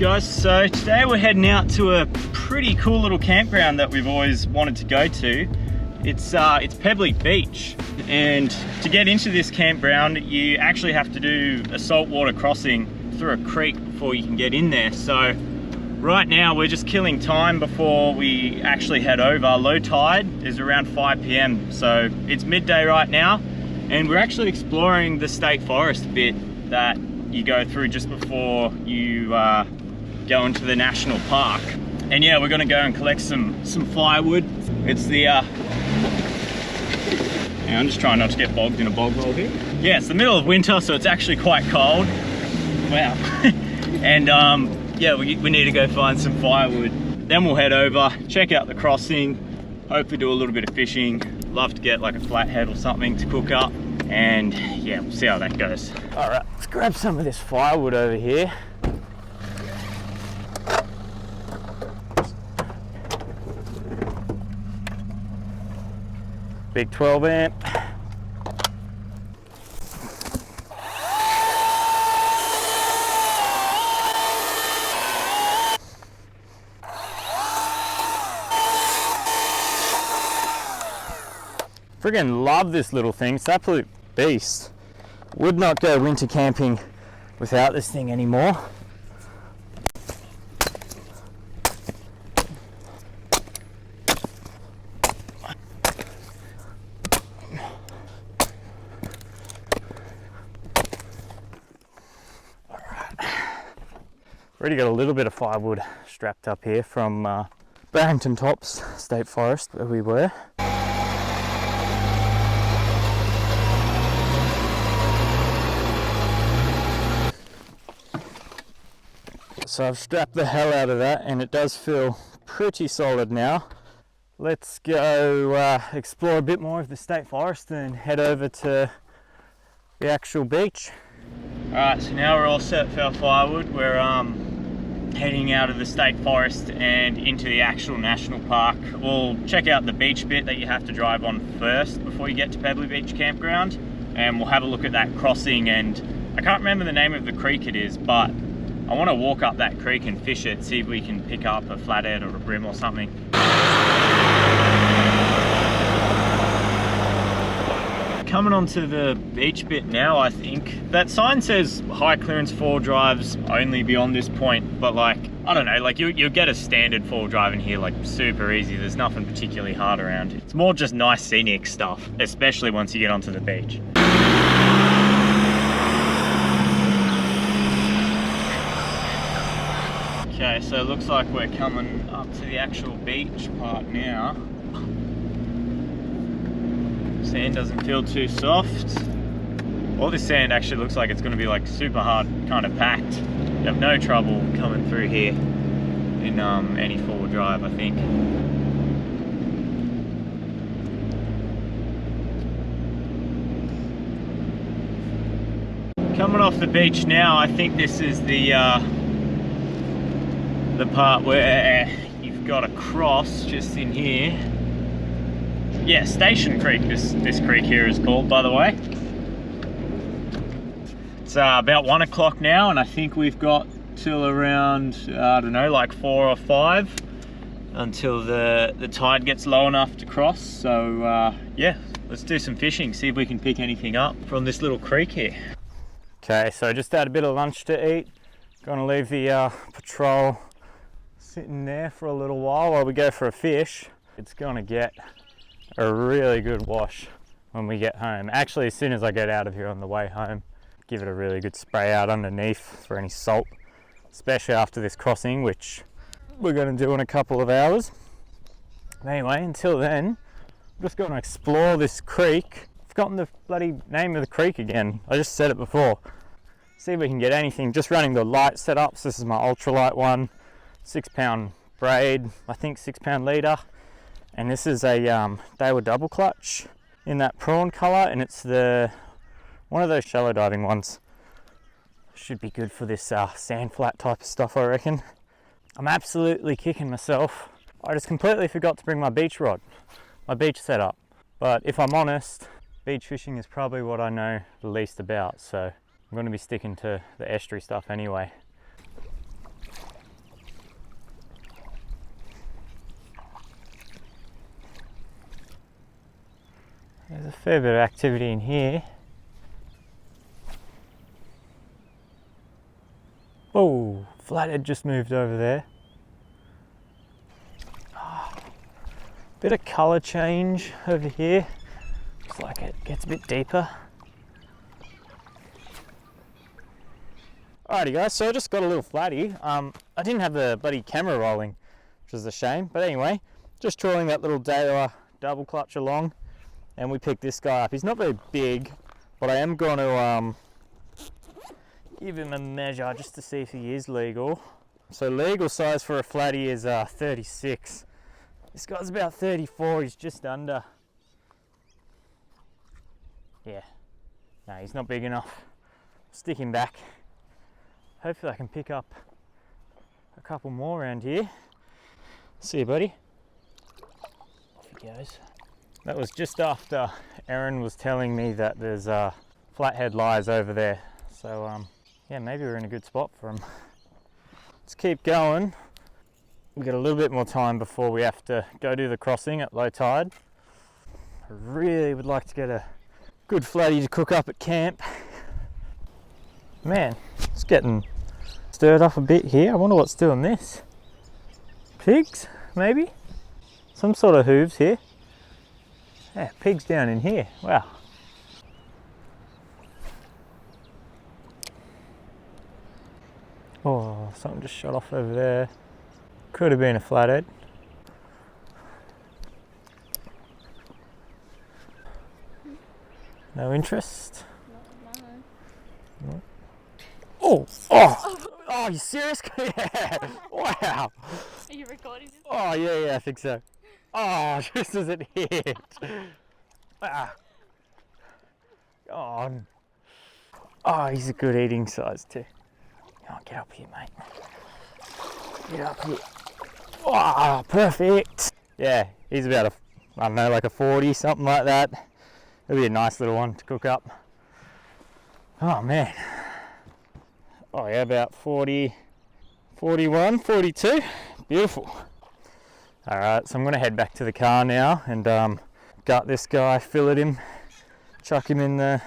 guys, so today we're heading out to a pretty cool little campground that we've always wanted to go to. It's Pebbly Beach, and to get into this campground you actually have to do a saltwater crossing through a creek before you can get in there. So right now we're just killing time before we actually head over. Low tide is around 5 p.m, so it's midday right now, and we're actually exploring the state forest bit that you go through just before you go into the national park. And yeah, we're gonna go and collect some firewood. It's the I'm just trying not to get bogged in a bog hole here. Yeah, it's the middle of winter, so it's actually quite cold. Wow. And yeah, we need to go find some firewood. Then we'll head over, check out the crossing, hopefully do a little bit of fishing. Love to get like a flathead or something to cook up. And yeah, we'll see how that goes. All right, let's grab some of this firewood over here. Big 12 amp. Friggin' love this little thing, it's an absolute beast. Would not go winter camping without this thing anymore. Already got a little bit of firewood strapped up here from Barrington Tops State Forest where we were. So I've strapped the hell out of that and it does feel pretty solid now. Let's go explore a bit more of the state forest and head over to the actual beach. Alright, so now we're all set for our firewood. We're heading out of the state forest and into the actual national park. We'll check out the beach bit that you have to drive on first before you get to Pebbly Beach Campground, and we'll have a look at that crossing. And I can't remember the name of the creek it is, but I want to walk up that creek and fish it, see if we can pick up a flathead or a brim or something. Coming onto the beach bit now, I think. That sign says high clearance 4-wheel drives only beyond this point, but like, I don't know, like you'll get a standard 4-wheel drive in here like super easy. There's nothing particularly hard around. It's more just nice scenic stuff, especially once you get onto the beach. Okay, so it looks like we're coming up to the actual beach part now. Sand doesn't feel too soft. All this sand actually looks like it's going to be like super hard kind of packed. You have no trouble coming through here in any 4-wheel drive, I think. Coming off the beach now, I think this is the part where you've got to cross just in here. Yeah, Station Creek, this creek here is called, by the way. It's about 1 o'clock now, and I think we've got till around, I don't know, like 4 or 5 until the tide gets low enough to cross. So yeah, let's do some fishing, see if we can pick anything up from this little creek here. Okay, so I just had a bit of lunch to eat. Gonna leave the patrol sitting there for a little while we go for a fish. It's gonna get a really good wash when we get home. Actually, as soon as I get out of here on the way home, give it a really good spray out underneath for any salt, especially after this crossing, which we're going to do in a couple of hours. Anyway, until then, I'm just going to explore this creek. I've forgotten the bloody name of the creek again. I just said it before. See if we can get anything. Just running the light setups. This is my ultralight one, 6-pound braid, I think 6-pound leader. And this is a Daewoo double clutch in that prawn color, and it's one of those shallow diving ones. Should be good for this sand flat type of stuff, I reckon. I'm absolutely kicking myself. I just completely forgot to bring my beach rod, my beach setup. But if I'm honest, beach fishing is probably what I know the least about, so I'm going to be sticking to the estuary stuff anyway. a fair bit of activity in here. Oh, flathead just moved over there. Bit of colour change over here. Looks like it gets a bit deeper. Alrighty guys, so I just got a little flatty. I didn't have the bloody camera rolling, which is a shame. But anyway, just trawling that little Daiwa double clutch along, and we picked this guy up. He's not very big, but I am going to give him a measure just to see if he is legal. So legal size for a flatty is 36. This guy's about 34, he's just under. Yeah, no, he's not big enough. Stick him back. Hopefully I can pick up a couple more around here. See you, buddy. Off he goes. That was just after Aaron was telling me that there's flathead lies over there. So yeah, maybe we're in a good spot for him. Let's keep going. We've got a little bit more time before we have to go do the crossing at low tide. I really would like to get a good flatty to cook up at camp. Man, it's getting stirred up a bit here. I wonder what's doing this. Pigs, maybe? Some sort of hooves here. Yeah, pigs down in here. Wow. Oh, something just shot off over there. Could have been a flathead. No interest? No. Oh! Oh! Oh, you serious? Yeah! Wow! Are you recording this? Oh, yeah, I think so. Oh, just as it hit. Ah. Oh. Oh, he's a good eating size too. Oh, get up here, mate. Get up here. Oh, perfect. Yeah, he's about a, I don't know, like a 40, something like that. It'll be a nice little one to cook up. Oh, man. Oh, yeah, about 40, 41, 42. Beautiful. All right, so I'm going to head back to the car now and gut this guy, fillet him, chuck him in the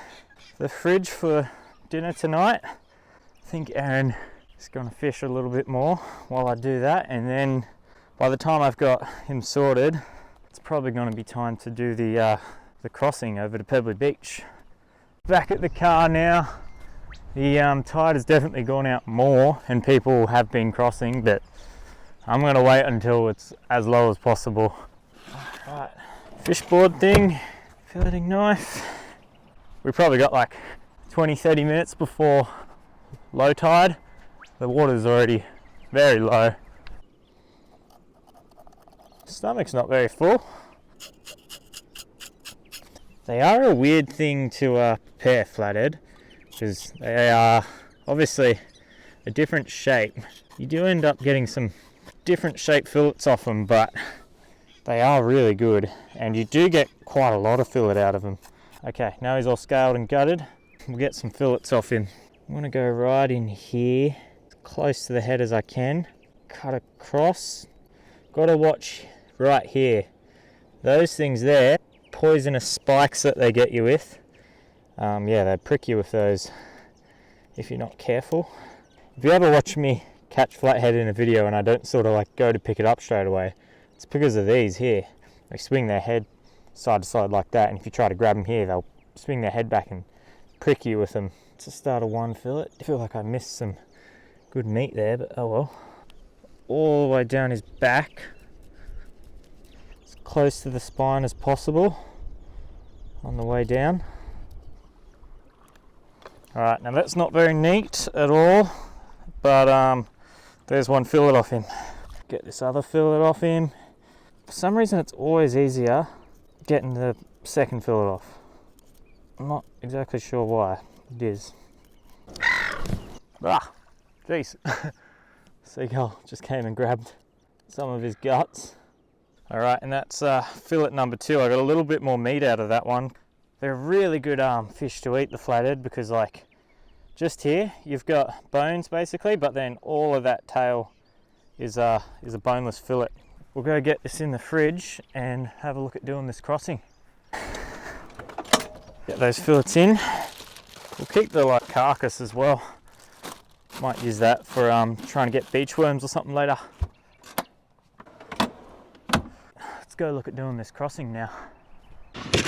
fridge for dinner tonight. I think Aaron is going to fish a little bit more while I do that, and then by the time I've got him sorted, it's probably going to be time to do the crossing over to Pebbly Beach. Back at the car now. The tide has definitely gone out more and people have been crossing, but I'm going to wait until it's as low as possible. Right, fish board thing, filleting knife. We probably got like 20-30 minutes before low tide. The water's already very low. Stomach's not very full. They are a weird thing to prepare, flathead, because they are obviously a different shape. You do end up getting some different shaped fillets off them, but they are really good, and you do get quite a lot of fillet out of them. Okay, now he's all scaled and gutted. We'll get some fillets off him. I'm going to go right in here, as close to the head as I can. Cut across. Got to watch right here. Those things there, poisonous spikes that they get you with. Yeah, they prick you with those if you're not careful. If you ever watch me catch flathead in a video and I don't sort of like go to pick it up straight away, it's because of these here. They swing their head side to side like that, and if you try to grab them here, they'll swing their head back and prick you with them. It's the start of one fillet. I feel like I missed some good meat there, but oh well. All the way down his back, as close to the spine as possible on the way down. Alright, now that's not very neat at all, but there's one fillet off him. Get this other fillet off him. For some reason it's always easier getting the second fillet off. I'm not exactly sure why it is. Ah, jeez. Seagull just came and grabbed some of his guts. Alright, and that's fillet number 2. I got a little bit more meat out of that one. They're a really good fish to eat, the flathead, because like just here you've got bones basically, but then all of that tail is a boneless fillet. We'll go get this in the fridge and have a look at doing this crossing. Get those fillets in. We'll keep the like carcass as well. Might use that for trying to get beach worms or something later. Let's go look at doing this crossing now.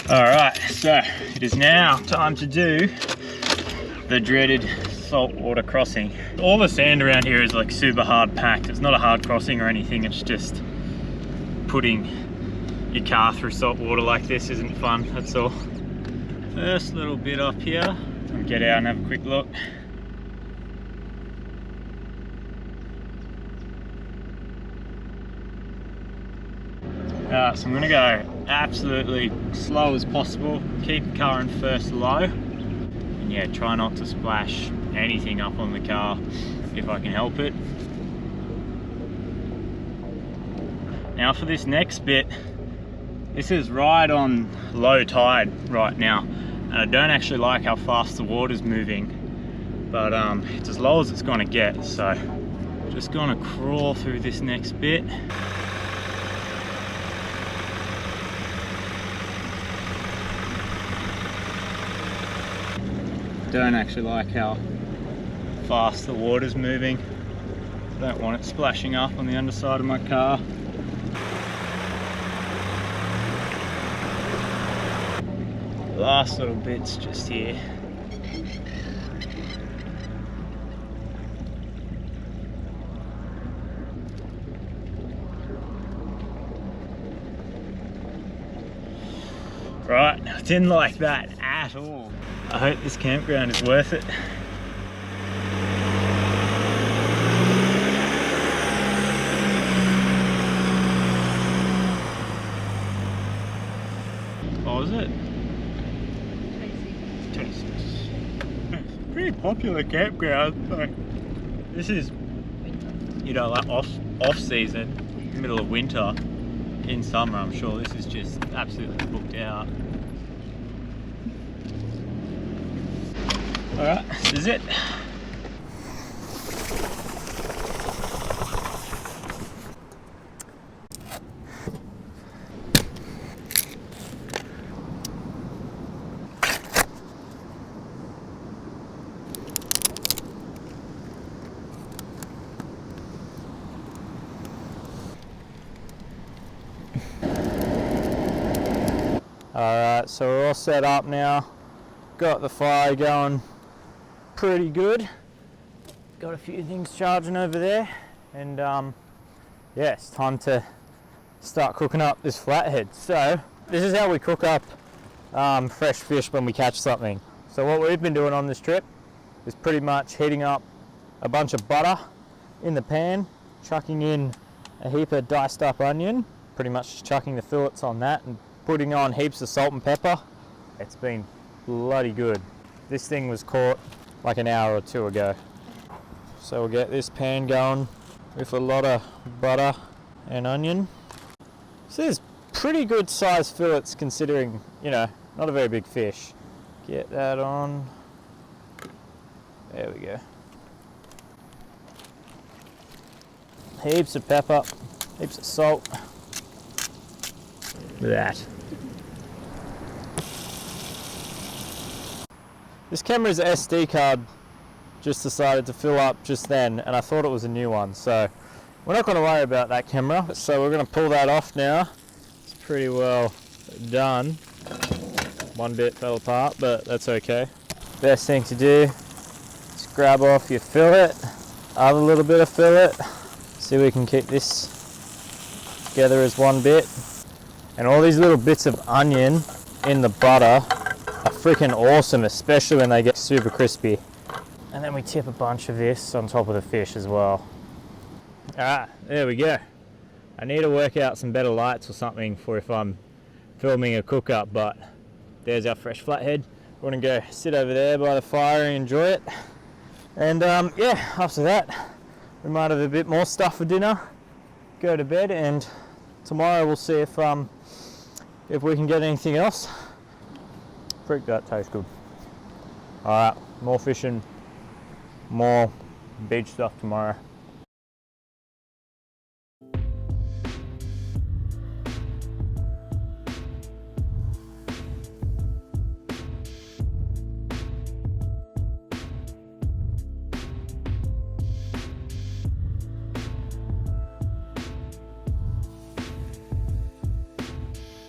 Alright, so it is now time to do the dreaded saltwater crossing. All the sand around here is like super hard packed. It's not a hard crossing or anything, it's just putting your car through salt water like this isn't fun, that's all. First little bit up here, I'll get out and have a quick look. So I'm going to go absolutely slow as possible, keep the car in first low, and yeah, try not to splash anything up on the car if I can help it. Now for this next bit, this is right on low tide right now, and I don't actually like how fast the water's moving, but it's as low as it's going to get, so just going to crawl through this next bit. Don't actually like how fast the water's moving. Don't want it splashing up on the underside of my car. Last little bits just here. Right, I didn't like that at all. I hope this campground is worth it. What was it? Tasty. Pretty popular campground. Like, this is, you know, like off season, middle of winter. In summer, I'm sure this is just absolutely booked out. Alright, this is it. Alright, so we're all set up now. Got the fire going pretty good. Got a few things charging over there, and yeah, it's time to start cooking up this flathead. So this is how we cook up fresh fish when we catch something. So what we've been doing on this trip is pretty much heating up a bunch of butter in the pan, chucking in a heap of diced up onion, pretty much just chucking the fillets on that and putting on heaps of salt and pepper. It's been bloody good. This thing was caught like an hour or two ago. So we'll get this pan going with a lot of butter and onion. So there's pretty good sized fillets considering, you know, not a very big fish. Get that on. There we go. Heaps of pepper, heaps of salt. Look at that. This camera's SD card just decided to fill up just then, and I thought it was a new one, so we're not going to worry about that camera. So we're going to pull that off now. It's pretty well done. One bit fell apart, but that's okay. Best thing to do is grab off your fillet, other little bit of fillet. See if we can keep this together as one bit. And all these little bits of onion in the butter are freaking awesome, especially when they get super crispy. And then we tip a bunch of this on top of the fish as well. Alright, there we go. I need to work out some better lights or something for if I'm filming a cook up, but there's our fresh flathead. We're gonna go sit over there by the fire and enjoy it. And yeah, after that, we might have a bit more stuff for dinner, go to bed, and tomorrow we'll see if we can get anything else. Freak, that tastes good. Alright, more fishing, more beach stuff tomorrow.